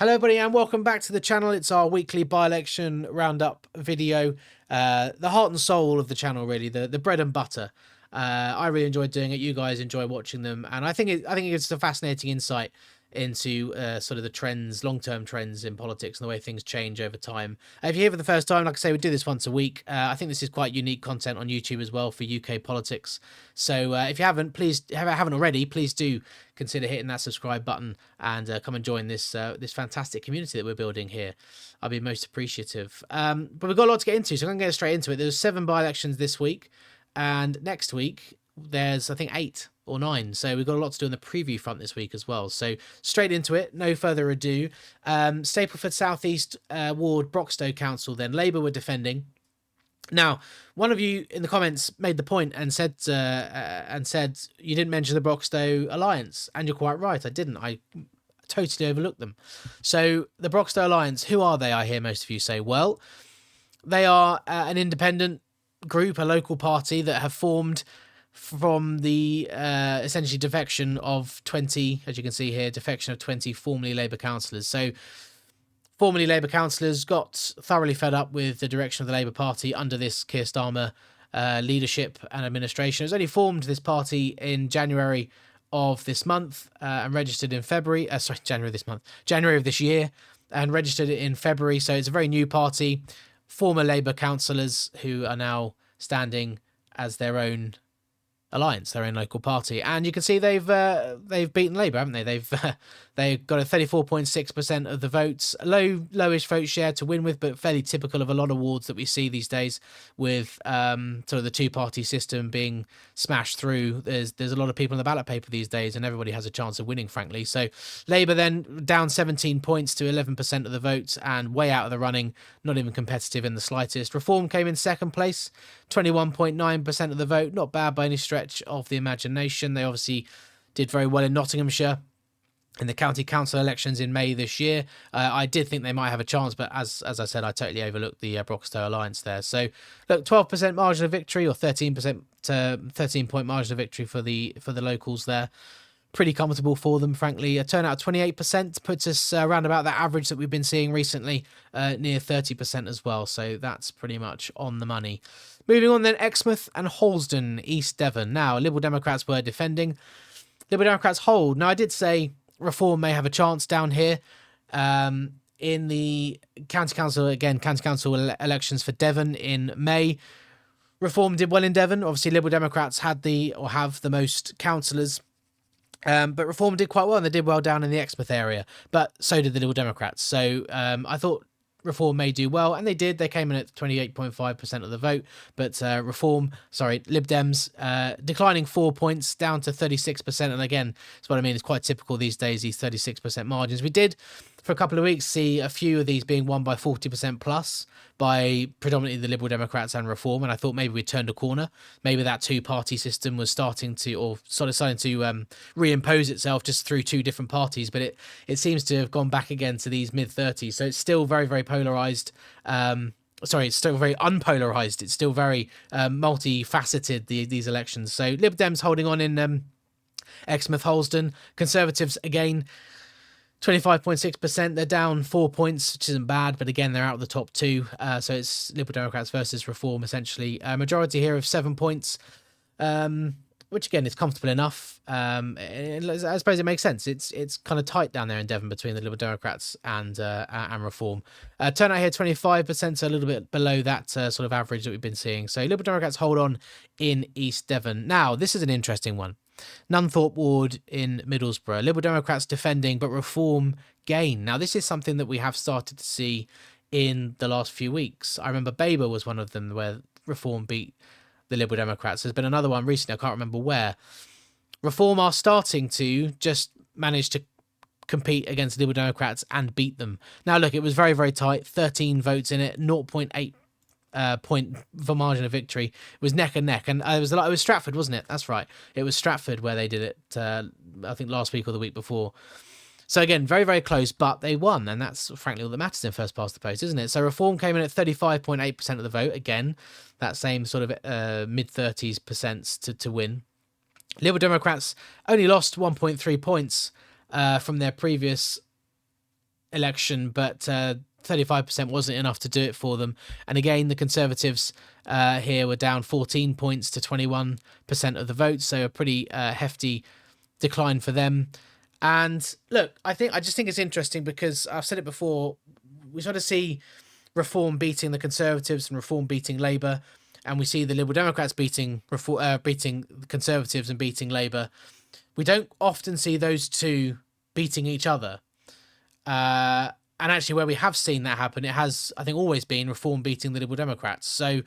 Hello everybody and welcome back to the channel. It's our weekly by-election roundup video. The heart and soul of the channel, really, the bread and butter. I really enjoy doing it. You guys enjoy watching them, and I think it's a fascinating insight into sort of the trends, long-term trends in politics and the way things change over time. If you're here for the first time, like I say, we do this once a week. I think this is quite unique content on YouTube as well for UK politics. So if you haven't already, please do consider hitting that subscribe button and come and join this fantastic community that we're building here. I'll be most appreciative. But we've got a lot to get into, so I'm going to get straight into it. There's 7 by-elections this week, and next week there's, I think, 8 or 9. So we've got a lot to do on the preview front this week as well. So straight into it, no further ado. Stapleford South East Ward Broxtowe Council, then Labour were defending. Now, one of you in the comments made the point and said you didn't mention the Broxtowe Alliance, and you're quite right. I didn't. I totally overlooked them. So the Broxtowe Alliance, who are they? I hear most of you say. Well, they are an independent group, a local party that have formed from the essentially defection of 20, as you can see here, defection of 20 formerly Labour councillors. So formerly Labour councillors got thoroughly fed up with the direction of the Labour Party under this Keir Starmer leadership and administration. It was only formed, this party, in January of this month and registered in February. January of this year, and registered it in February. So it's a very new party. Former Labour councillors who are now standing as their own alliance, their own local party, and you can see they've beaten Labour, haven't they? They've got a 34.6% of the votes, lowish vote share to win with, but fairly typical of a lot of wards that we see these days, with sort of the two-party system being smashed through. There's a lot of people on the ballot paper these days, and everybody has a chance of winning, frankly. So Labour then down 17 points to 11% of the votes, and way out of the running, not even competitive in the slightest. Reform came in second place, 21.9% of the vote, not bad by any stretch of the imagination. They obviously did very well in Nottinghamshire in the county council elections in May this year. I did think they might have a chance, but as I said, I totally overlooked the Broxtowe Alliance there. So look, 12% margin of victory, or 13% to 13-point margin of victory for the locals there. Pretty comfortable for them, frankly. A turnout of 28% puts us around about that average that we've been seeing recently, near 30% as well. So that's pretty much on the money. Moving on then, Exmouth and Holsden, East Devon. Now, Liberal Democrats were defending. Liberal Democrats hold. Now, I did say Reform may have a chance down here. In the county council elections for Devon in May, Reform did well in Devon. Obviously, Liberal Democrats have the most councillors. But Reform did quite well, and they did well down in the Exmouth area. But so did the Liberal Democrats. So I thought Reform may do well, and they did. They came in at 28.5% of the vote, but Lib Dems declining 4 points down to 36%. And again, that's what I mean. It's quite typical these days, these 36% margins. We did, for a couple of weeks, see a few of these being won by 40% plus by predominantly the Liberal Democrats and Reform, and I thought maybe we turned a corner. Maybe that two-party system was starting to reimpose itself just through two different parties, but it seems to have gone back again to these mid-30s. So it's still very, very polarised. It's still very unpolarised. It's still very multifaceted, these elections. So Lib Dems holding on in Exmouth, Holsden. Conservatives, again, 25.6%. They're down 4 points, which isn't bad, but again, they're out of the top two. So it's Liberal Democrats versus Reform, essentially. A majority here of 7 points, which again is comfortable enough. I suppose it makes sense. It's kind of tight down there in Devon between the Liberal Democrats and Reform. Turnout here 25%, so a little bit below that sort of average that we've been seeing. So Liberal Democrats hold on in East Devon. Now, this is an interesting one. Nunthorpe Ward in Middlesbrough. Liberal Democrats defending, but Reform gain. Now, this is something that we have started to see in the last few weeks. I remember Baber was one of them where Reform beat the Liberal Democrats. There's been another one recently, I can't remember where. Reform are starting to just manage to compete against Liberal Democrats and beat them. Now, look, it was very, very tight. 13 votes in it, 0.8 point for margin of victory. It was neck and neck, and it was Stratford, wasn't it? That's right. It was Stratford where they did it, I think last week or the week before. So again, very, very close, but they won, and that's frankly all that matters in first past the post, isn't it? So Reform came in at 35.8% of the vote. Again, that same sort of mid-30s% to win. Liberal Democrats only lost 1.3 points from their previous election, but 35% wasn't enough to do it for them. And again, the Conservatives here were down 14 points to 21% of the vote, so a pretty hefty decline for them. And look, I just think it's interesting because I've said it before, we sort of see Reform beating the Conservatives and Reform beating Labour, and we see the Liberal Democrats beating the Conservatives and beating Labour. We don't often see those two beating each other. And actually, where we have seen that happen, it has, I think, always been Reform beating the Liberal Democrats. So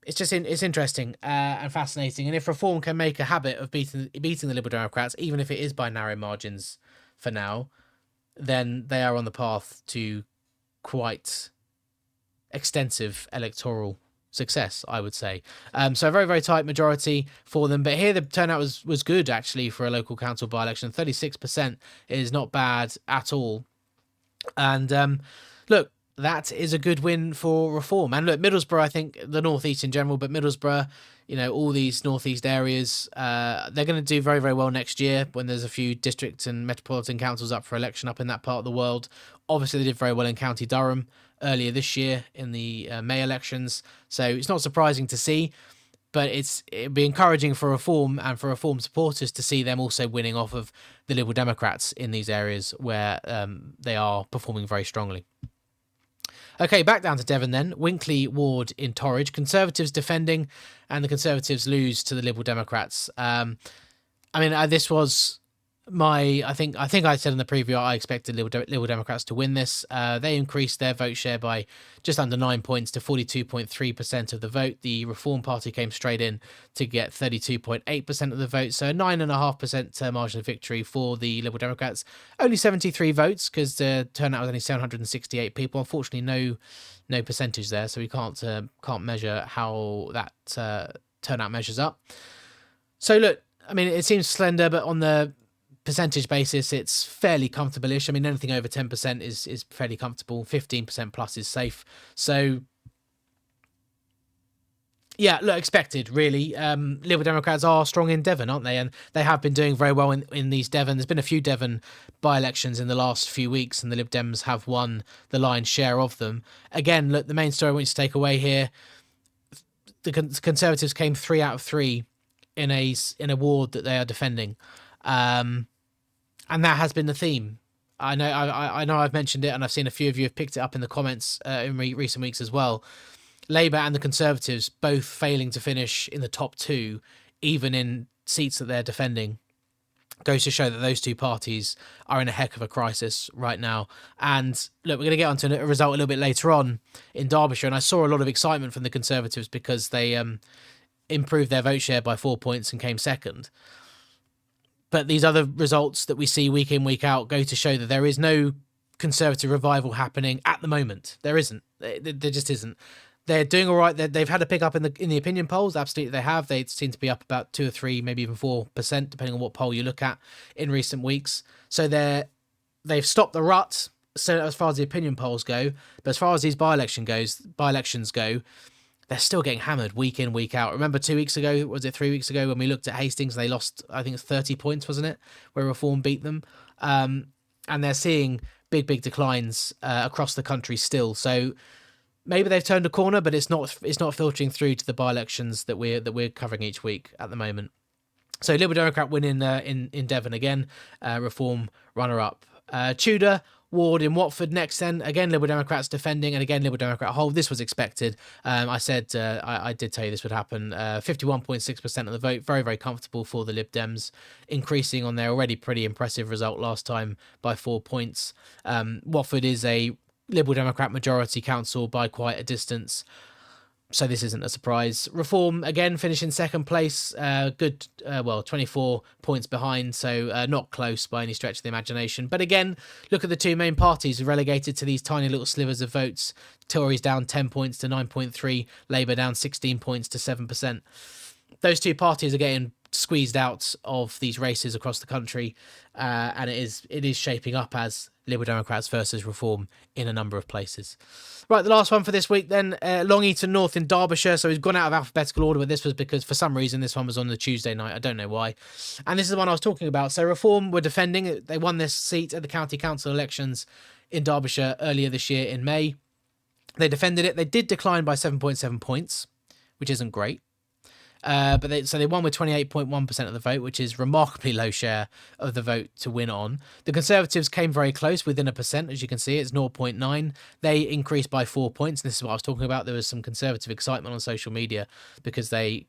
it's just it's interesting and fascinating. And if Reform can make a habit of beating the Liberal Democrats, even if it is by narrow margins for now, then they are on the path to quite extensive electoral success, I would say. So a very, very tight majority for them. But here the turnout was good, actually, for a local council by-election. 36% is not bad at all. And look, that is a good win for Reform. And look, Middlesbrough, I think, the North East in general, but Middlesbrough, all these North East areas, they're going to do very, very well next year when there's a few district and metropolitan councils up for election up in that part of the world. Obviously, they did very well in County Durham earlier this year in the May elections. So it's not surprising to see, but it'd be encouraging for Reform and for Reform supporters to see them also winning off of the Liberal Democrats in these areas where they are performing very strongly. Okay, back down to Devon then. Winkley Ward in Torridge. Conservatives defending, and the Conservatives lose to the Liberal Democrats. This was I think I said in the preview I expected Liberal Democrats to win this. They increased their vote share by just under 9 points to 42.3% of the vote. The Reform Party came straight in to get 32.8% of the vote, so a 9.5% margin of victory for the Liberal Democrats. Only 73 votes because the turnout was only 768 people. Unfortunately, no percentage there, so we can't measure how that turnout measures up. So look, it seems slender, but on the percentage basis, it's fairly comfortable-ish. Anything over 10% is fairly comfortable. 15% plus is safe. So, yeah, look, expected, really. Liberal Democrats are strong in Devon, aren't they? And they have been doing very well in these Devon. There's been a few Devon by-elections in the last few weeks, and the Lib Dems have won the lion's share of them. Again, look, the main story I want you to take away here, the Conservatives came 3 out of 3 in a ward that they are defending. And that has been the theme. I know I've mentioned it, and I've seen a few of you have picked it up in the comments in recent weeks as well. Labour and the Conservatives both failing to finish in the top 2, even in seats that they're defending, goes to show that those two parties are in a heck of a crisis right now. And look, we're going to get onto a result a little bit later on in Derbyshire, and I saw a lot of excitement from the Conservatives because they improved their vote share by 4 points and came second. But these other results that we see week in, week out go to show that there is no Conservative revival happening at the moment. There isn't. There just isn't. They're doing all right. They've had a pick up in the opinion polls. Absolutely, they have. They seem to be up about 2 or 3, maybe even 4%, depending on what poll you look at in recent weeks. So they've stopped the rut. So as far as the opinion polls go, but as far as these by-elections go, they're still getting hammered week in, week out. Remember 2 weeks ago, was it 3 weeks ago, when we looked at Hastings, they lost, I think it's 30 points, wasn't it, where Reform beat them? And they're seeing big declines across the country still. So maybe they've turned a corner, but it's not filtering through to the by-elections that we're covering each week at the moment. So Liberal Democrat win in Devon again, Reform runner-up. Tudor Ward in Watford next then. Again, Liberal Democrats defending, and again, Liberal Democrat hold. This was expected. I said I did tell you this would happen. 51.6% of the vote. Very, very comfortable for the Lib Dems, increasing on their already pretty impressive result last time by 4 points. Watford is a Liberal Democrat majority council by quite a distance, so this isn't a surprise. Reform, again, finishing second place. 24 points behind, so not close by any stretch of the imagination. But again, look at the two main parties relegated to these tiny little slivers of votes. Tories down 10 points to 9.3, Labour down 16 points to 7%. Those two parties are getting squeezed out of these races across the country, and it is shaping up as Liberal Democrats versus Reform in a number of places. Right, the last one for this week then, Long Eaton North in Derbyshire. So we've gone out of alphabetical order, but this was because for some reason this one was on the Tuesday night. I don't know why. And this is the one I was talking about. So Reform were defending. They won this seat at the county council elections in Derbyshire earlier this year in May. They defended it. They did decline by 7.7 points, which isn't great. But they won with 28.1% of the vote, which is remarkably low share of the vote to win on. The Conservatives came very close, within 1%, as you can see, it's 0.9. They increased by 4 points. And this is what I was talking about. There was some Conservative excitement on social media because they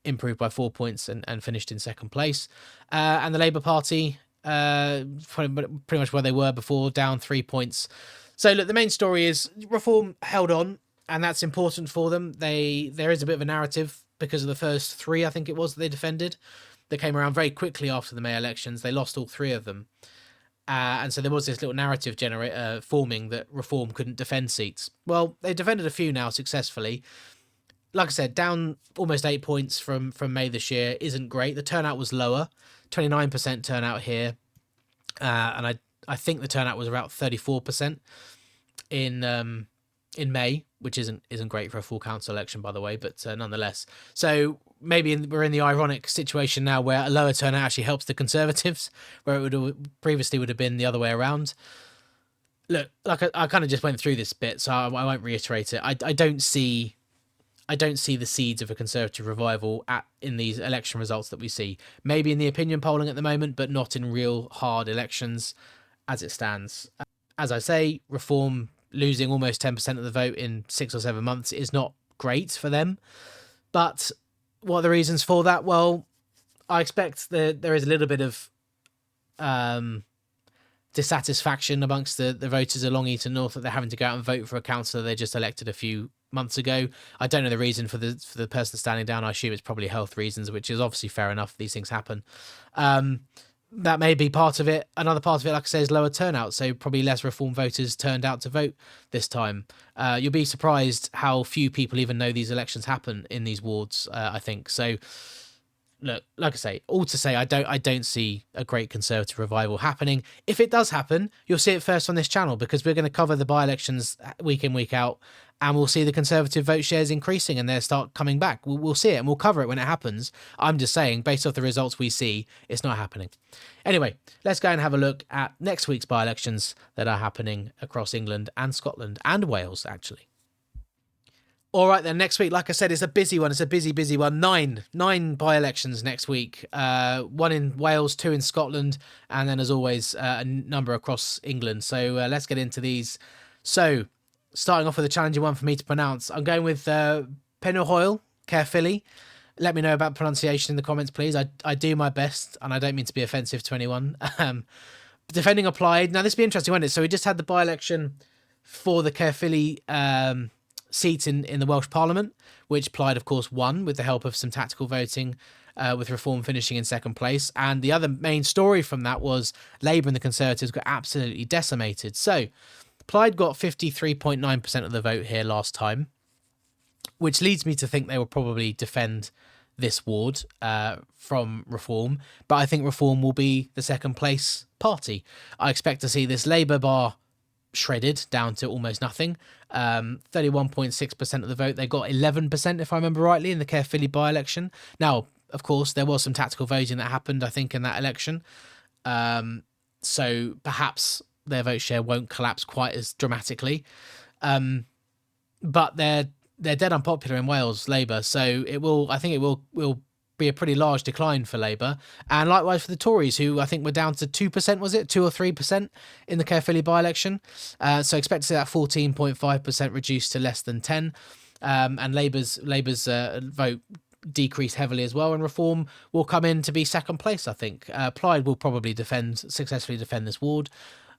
improved by 4 points and finished in second place. And the Labour Party, pretty much where they were before, down 3 points. So look, the main story is Reform held on, and that's important for them. There is a bit of a narrative because of the first three, I think it was, that they defended. They came around very quickly after the May elections. They lost all three of them. And so there was this little narrative forming that Reform couldn't defend seats. Well, they defended a few now successfully. Like I said, down almost 8 points from May this year isn't great. The turnout was lower, 29% turnout here. And I think the turnout was about 34% in May, which isn't great for a full council election, by the way, but nonetheless. So maybe we're in the ironic situation now where a lower turnout actually helps the Conservatives, where it previously would have been the other way around. Look, like I kind of just went through this bit, so I won't reiterate it. I don't see the seeds of a Conservative revival in these election results that we see. Maybe in the opinion polling at the moment, but not in real hard elections as it stands. As I say, Reform losing almost 10% of the vote in 6 or 7 months is not great for them. But what are the reasons for that? Well, I expect that there is a little bit of dissatisfaction amongst the voters along Eaton North that they're having to go out and vote for a councillor they just elected a few months ago. I don't know the reason for the person standing down. I assume it's probably health reasons, which is obviously fair enough. These things happen. That may be part of it. Another part of it, like I say, is lower turnout. So probably less Reform voters turned out to vote this time. You'll be surprised how few people even know these elections happen in these wards, I think. So look, like I say, all to say, I don't see a great Conservative revival happening. If it does happen, you'll see it first on this channel because we're going to cover the by-elections week in, week out, and we'll see the Conservative vote shares increasing and they'll start coming back. We'll see it and we'll cover it when it happens. I'm just saying, based off the results we see, it's not happening. Anyway, let's go and have a look at next week's by-elections that are happening across England and Scotland and Wales, actually. All right, then, next week, like I said, it's a busy one. It's a busy one. Nine by-elections next week. One in Wales, 2 in Scotland, and then, as always, a number across England. So let's get into these. So, starting off with a challenging one for me to pronounce, I'm going with Pennyroyal, Caerphilly. Let me know about pronunciation in the comments, please. I do my best, and I don't mean to be offensive to anyone. Defending Applied. Now, this will be interesting, won't it? So we just had the by-election for the Caerphilly seat in the Welsh Parliament, which Plaid, of course, won with the help of some tactical voting, with Reform finishing in second place. And the other main story from that was Labour and the Conservatives got absolutely decimated. So Plaid got 53.9% of the vote here last time, which leads me to think they will probably defend this ward from Reform. But I think Reform will be the second place party. I expect to see this Labour bar shredded down to almost nothing. 31.6% of the vote. They got 11%, if I remember rightly, in the Caerphilly by-election. Now, of course, there was some tactical voting that happened, I think, in that election. So perhaps their vote share won't collapse quite as dramatically. But they're dead unpopular in Wales, Labour. So I think it will be a pretty large decline for Labour. And likewise for the Tories, who I think were down to 2%, was it? 2 or 3% in the Caerphilly by-election. So expect to see that 14.5% reduced to less than 10. And Labour's vote decrease heavily as well, and Reform will come in to be second place, I think. Plaid will probably successfully defend this ward.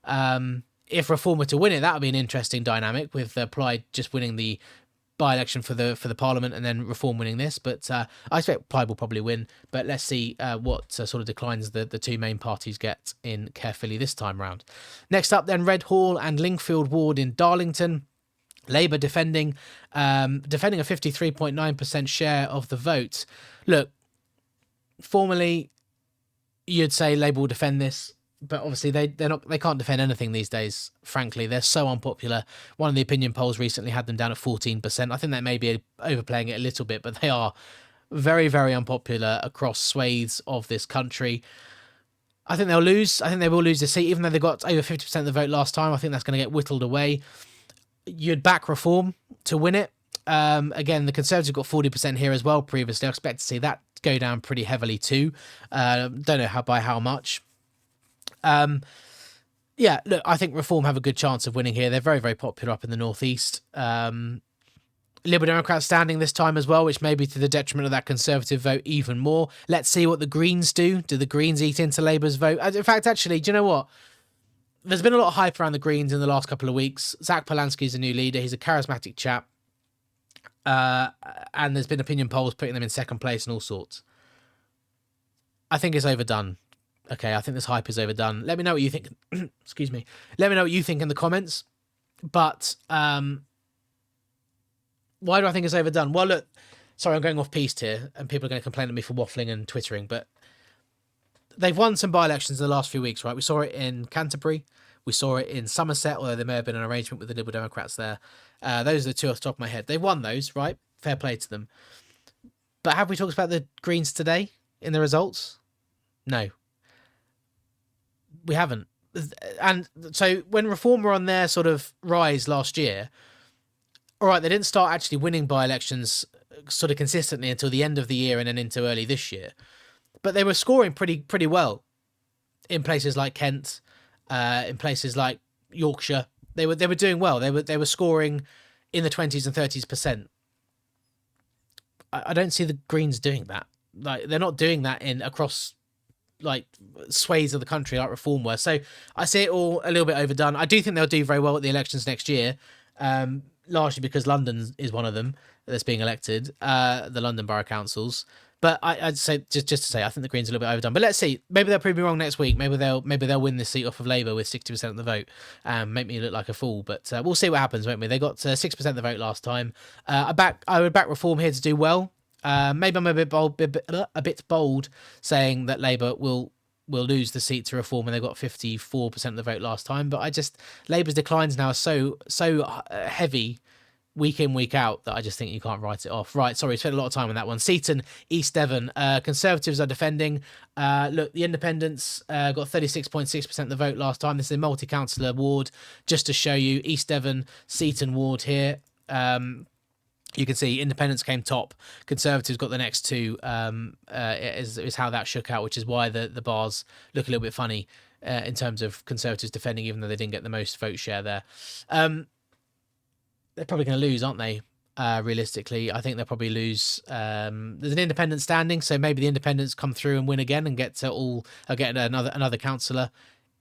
If Reform were to win it, that would be an interesting dynamic, with Plaid just winning the by-election for the Parliament and then Reform winning this. But I expect Plaid will probably win, but let's see what sort of declines the two main parties get in Caerphilly this time round. Next up then, Red Hall and Lingfield ward in Darlington. Labour defending a 53.9% share of the vote. Look, formally, you'd say Labour will defend this, but obviously they can't defend anything these days. Frankly, they're so unpopular. One of the opinion polls recently had them down at 14%. I think that may be overplaying it a little bit, but they are very, very unpopular across swathes of this country. I think they'll lose. I think they will lose the seat, even though they got over 50% of the vote last time. I think that's going to get whittled away. You'd back Reform to win it. Again, the Conservatives got 40% here as well previously. I expect to see that go down pretty heavily too. Don't know by how much. Yeah, look, I think Reform have a good chance of winning here. They're very, very popular up in the northeast. Liberal Democrats standing this time as well, which may be to the detriment of that Conservative vote even more. Let's see what the Greens do. Do the Greens eat into Labour's vote? In fact, actually, do you know what? There's been a lot of hype around the Greens in the last couple of weeks. Zach Polanski's a new leader. He's a charismatic chap. And there's been opinion polls putting them in second place and all sorts. I think it's overdone. Okay, I think this hype is overdone. Let me know what you think. Excuse me. Let me know what you think in the comments. But why do I think it's overdone? Well, look, sorry, I'm going off piste here, and people are going to complain at me for waffling and twittering, but they've won some by-elections in the last few weeks, right? We saw it in Canterbury. We saw it in Somerset, although there may have been an arrangement with the Liberal Democrats there. Those are the two off the top of my head. They've won those, right? Fair play to them. But have we talked about the Greens today in the results? No. We haven't. And so when Reform were on their sort of rise last year, all right, they didn't start actually winning by-elections sort of consistently until the end of the year and then into early this year. But they were scoring pretty well in places like Kent, in places like Yorkshire. They were doing well. They were scoring in the 20s and 30s%. I don't see the Greens doing that. Like, they're not doing that across like swathes of the country like Reform were. So I see it all a little bit overdone. I do think they'll do very well at the elections next year. Largely because London is one of them that's being elected, the London Borough Councils. But I'd say just to say, I think the Greens are a little bit overdone. But let's see. Maybe they'll prove me wrong next week. Maybe they'll win this seat off of Labour with 60% of the vote and make me look like a fool. But we'll see what happens, won't we? They got 6% of the vote last time. I would back Reform here to do well. Maybe I'm a bit bold saying that Labour will lose the seat to Reform when they got 54% of the vote last time. But Labour's declines now are so heavy week in, week out that I just think you can't write it off. Right, sorry, spent a lot of time on that one. Seaton, East Devon. Conservatives are defending. Look, the Independents got 36.6% of the vote last time. This is a multi-councillor ward. Just to show you, East Devon, Seaton ward here. You can see Independents came top. Conservatives got the next two. Is how that shook out, which is why the bars look a little bit funny in terms of Conservatives defending, even though they didn't get the most vote share there. They're probably going to lose, aren't they? Realistically, I think they'll probably lose. There's an independent standing, so maybe the Independents come through and win again and get another councillor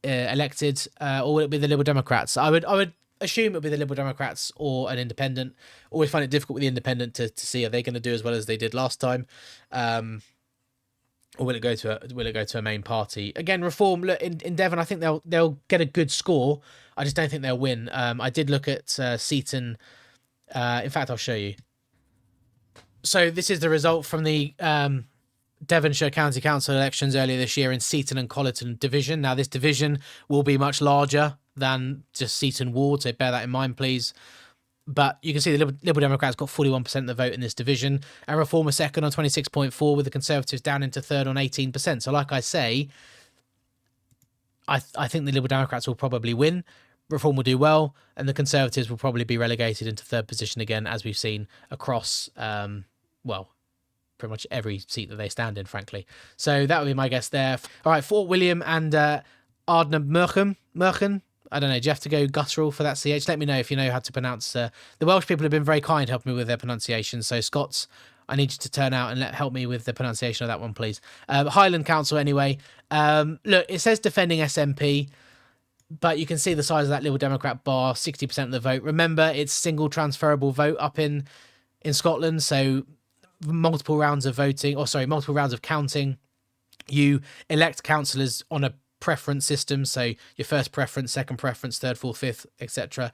elected, or will it be the Liberal Democrats? I would assume it'll be the Liberal Democrats or an independent. Always find it difficult with the independent to see are they going to do as well as they did last time, or will it go to a main party again? Reform, look, in Devon, I think they'll get a good score. I just don't think they'll win. I did look at Seaton. In fact, I'll show you. So this is the result from the Devonshire County Council elections earlier this year in Seaton and Colleton division. Now, this division will be much larger than just Seaton ward, so bear that in mind, please. But you can see the Liberal Democrats got 41% of the vote in this division, and Reform are second on 26.4%, with the Conservatives down into third on 18%. So like I say, I think the Liberal Democrats will probably win. Reform will do well, and the Conservatives will probably be relegated into third position again, as we've seen across, pretty much every seat that they stand in, frankly. So that would be my guess there. All right, Fort William and Ardnamurchan. I don't know, do you have to go guttural for that CH? Let me know if you know how to pronounce. The Welsh people have been very kind helping me with their pronunciation. So Scots, I need you to turn out and help me with the pronunciation of that one, please. Highland Council, anyway. Look, it says defending SNP, but you can see the size of that Liberal Democrat bar, 60% of the vote. Remember, it's single transferable vote up in Scotland, so multiple rounds of counting. You elect councillors on a preference system, so your first preference, second preference, third, fourth, fifth, etc.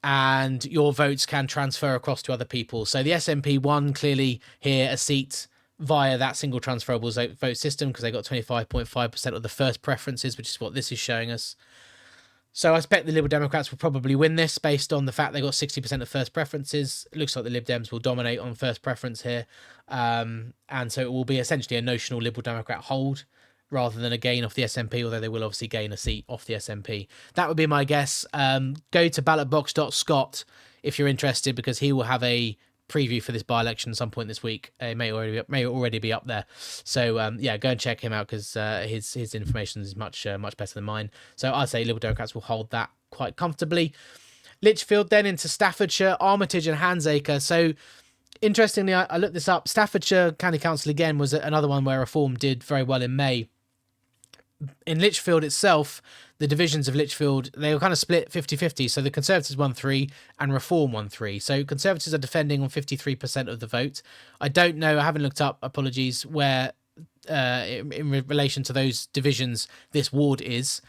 And your votes can transfer across to other people. So the SNP won clearly here a seat via that single transferable vote system, because they got 25.5% of the first preferences, which is what this is showing us. So I expect the Liberal Democrats will probably win this based on the fact they got 60% of first preferences. It looks like the Lib Dems will dominate on first preference here. And so it will be essentially a notional Liberal Democrat hold rather than a gain off the SNP, although they will obviously gain a seat off the SNP. That would be my guess. Go to ballotbox.scott if you're interested, because he will have a preview for this by-election at some point this week. It may already be up there. So go and check him out, because his information is much better than mine. So I'd say Liberal Democrats will hold that quite comfortably. Lichfield then into Staffordshire, Armitage and Handsacre. So interestingly, I looked this up. Staffordshire County Council again was another one where Reform did very well in May. In Lichfield itself, the divisions of Lichfield, they were kind of split 50-50. So the Conservatives won 3 and Reform won 3. So Conservatives are defending on 53% of the vote. I don't know, I haven't looked up, apologies, where in relation to those divisions this ward is.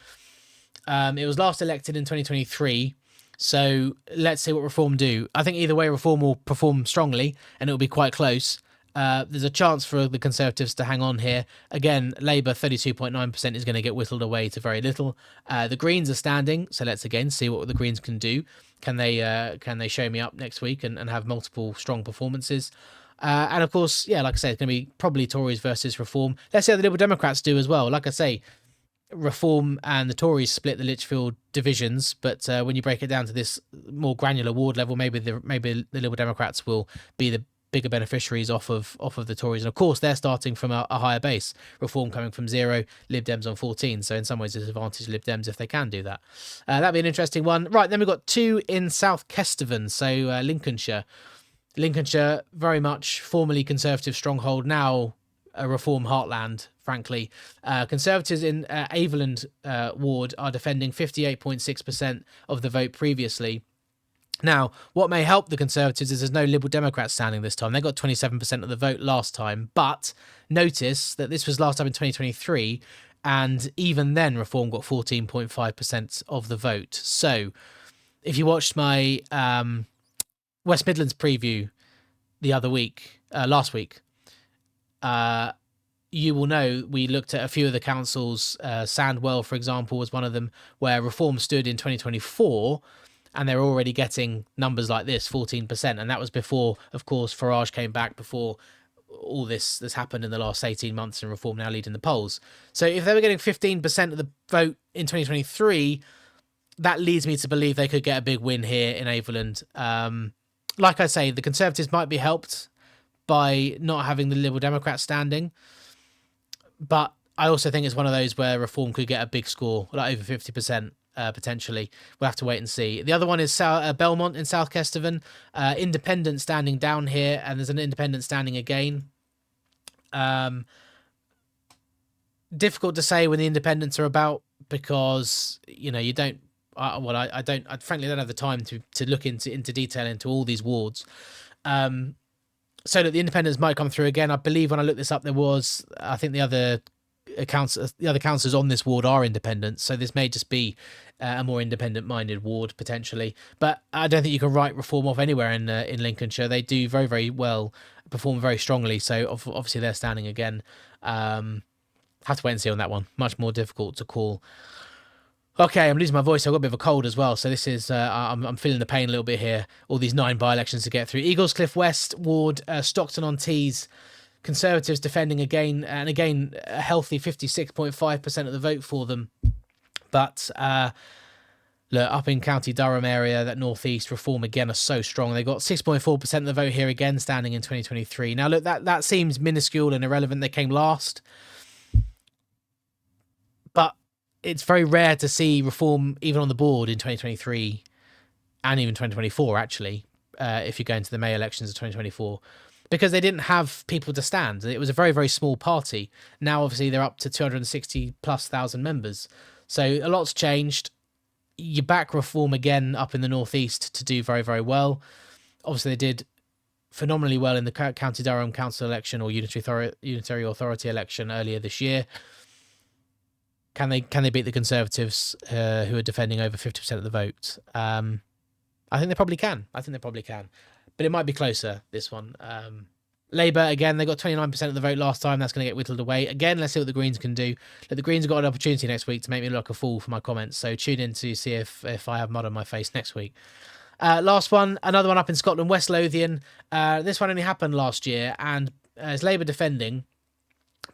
It was last elected in 2023. So let's see what Reform do. I think either way, Reform will perform strongly and it'll be quite close. There's a chance for the Conservatives to hang on here. Again, Labour 32.9% is going to get whittled away to very little. The Greens are standing, so let's again see what the Greens can do. Can they show me up next week and have multiple strong performances? And of course, yeah, like I said, it's going to be probably Tories versus Reform. Let's see how the Liberal Democrats do as well. Like I say, Reform and the Tories split the Lichfield divisions, but when you break it down to this more granular ward level, maybe the Liberal Democrats will be the bigger beneficiaries off of the Tories. And of course, they're starting from a higher base. Reform coming from 0, Lib Dems on 14. So in some ways, it's advantage Lib Dems if they can do that. That'd be an interesting one. Right, then we've got 2 in South Kesteven, so Lincolnshire. Lincolnshire, very much formerly Conservative stronghold, now a Reform heartland, frankly. Conservatives in Aveland ward are defending 58.6% of the vote previously. Now, what may help the Conservatives is there's no Liberal Democrats standing this time. They got 27% of the vote last time, but notice that this was last time in 2023, and even then Reform got 14.5% of the vote. So, if you watched my West Midlands preview last week, you will know we looked at a few of the councils. Sandwell, for example, was one of them, where Reform stood in 2024, and they're already getting numbers like this, 14%. And that was before, of course, Farage came back, before all this happened in the last 18 months, and Reform now leading the polls. So if they were getting 15% of the vote in 2023, that leads me to believe they could get a big win here in Aveland. Like I say, the Conservatives might be helped by not having the Liberal Democrats standing, but I also think it's one of those where Reform could get a big score, like over 50%. Potentially. We'll have to wait and see. The other one is Belmont in South Kesteven. Independent standing down here, and there's an independent standing again. Difficult to say when the independents are about, because you don't. I frankly don't have the time to look into detail into all these wards. So that the independents might come through again. I believe when I looked this up, I think the other councillors on this ward are independent, so this may just be a more independent-minded ward potentially. But I don't think you can write Reform off anywhere in Lincolnshire. They do very, very well, perform very strongly. So obviously they're standing again. Have to wait and see on that one. Much more difficult to call. Okay, I'm losing my voice. I've got a bit of a cold as well, so this is I'm feeling the pain a little bit here. All these 9 by-elections to get through. Eaglescliff West ward, Stockton-on-Tees. Conservatives defending again, and again, a healthy 56.5% of the vote for them. But look, up in County Durham area, that northeast, Reform again are so strong. They got 6.4% of the vote here again, standing in 2023. Now, look, that seems minuscule and irrelevant. They came last. But it's very rare to see Reform even on the board in 2023 and even 2024, actually, if you go into the May elections of 2024. Because they didn't have people to stand. It was a very, very small party. Now, obviously, they're up to 260,000+ members. So a lot's changed. You back Reform again up in the northeast to do very, very well. Obviously, they did phenomenally well in the County Durham Council election or Unitary Authority election earlier this year. Can they beat the Conservatives, who are defending over 50% of the vote? I think they probably can. But it might be closer, this one. Labour, again, they got 29% of the vote last time. That's going to get whittled away. Again, let's see what the Greens can do. The Greens have got an opportunity next week to make me look like a fool for my comments. So tune in to see if I have mud on my face next week. Last one, another one up in Scotland, West Lothian. This one only happened last year, and it's Labour defending.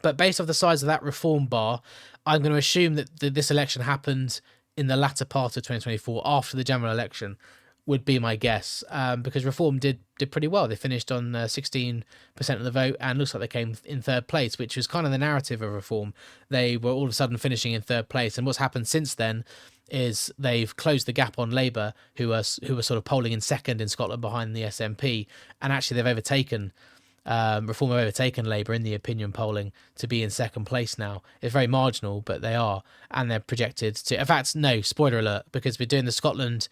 But based off the size of that reform bar, I'm going to assume that this election happened in the latter part of 2024, after the general election, would be my guess. Because Reform did pretty well. They finished on 16% of the vote, and looks like they came in third place, which was kind of the narrative of Reform. They were all of a sudden finishing in third place, and what's happened since then is they've closed the gap on Labour, who are sort of polling in second in Scotland behind the SNP, and actually they've overtaken. Reform have overtaken Labour in the opinion polling to be in second place now. It's very marginal, but they are, and they're projected to. In fact, no, spoiler alert, because we're doing the Scotland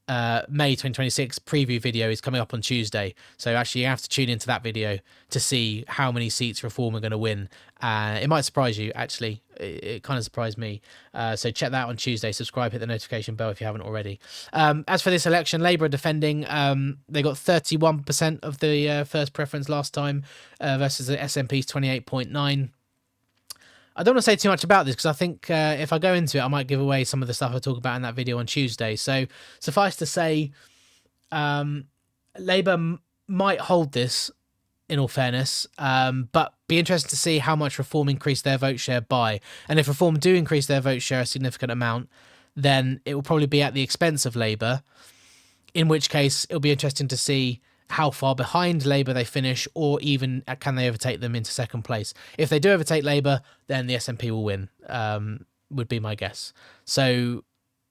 May 2026 preview video is coming up on Tuesday. So actually you have to tune into that video to see how many seats Reform are going to win. It might surprise you, actually. It kind of surprised me. So check that out on Tuesday. Subscribe, hit the notification bell if you haven't already. As for this election, Labour are defending. They got 31% of the first preference last time versus the SNP's 28.9%. I don't want to say too much about this because I think if I go into it, I might give away some of the stuff I talk about in that video on Tuesday. So suffice to say, Labour might hold this, in all fairness, but be interested to see how much Reform increase their vote share by. And if Reform do increase their vote share a significant amount, then it will probably be at the expense of Labour, in which case it'll be interesting to see how far behind Labour they finish, or even can they overtake them into second place. If they do overtake Labour, then the SNP will win, would be my guess. So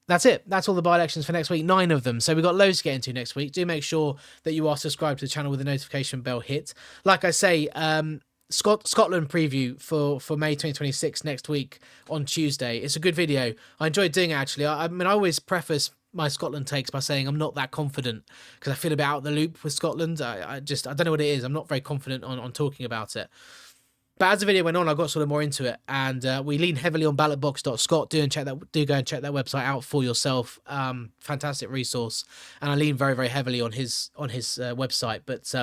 that's it. That's all the by-elections for next week, 9 of them. So we've got loads to get into next week. Do make sure that you are subscribed to the channel with the notification bell hit. Like I say, Scotland preview for May 2026 next week on Tuesday. It's a good video. I enjoyed doing it, actually. I mean, I always preface my Scotland takes by saying I'm not that confident because I feel a bit out of the loop with Scotland. I don't know what it is. I'm not very confident on talking about it. But as the video went on, I got sort of more into it, and we lean heavily on ballotbox.scot. Do go and check that website out for yourself. Fantastic resource, and I lean very, very heavily on his website. But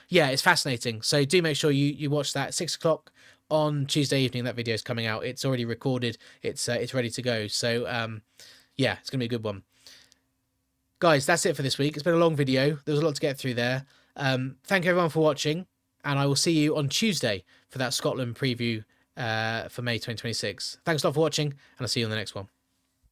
yeah, it's fascinating. So do make sure you watch that 6 o'clock on Tuesday evening. That video is coming out. It's already recorded. It's ready to go. So yeah, it's gonna be a good one. Guys, that's it for this week. It's been a long video. There was a lot to get through there. Thank you everyone for watching, and I will see you on Tuesday for that Scotland preview for May 2026. Thanks a lot for watching, and I'll see you on the next one.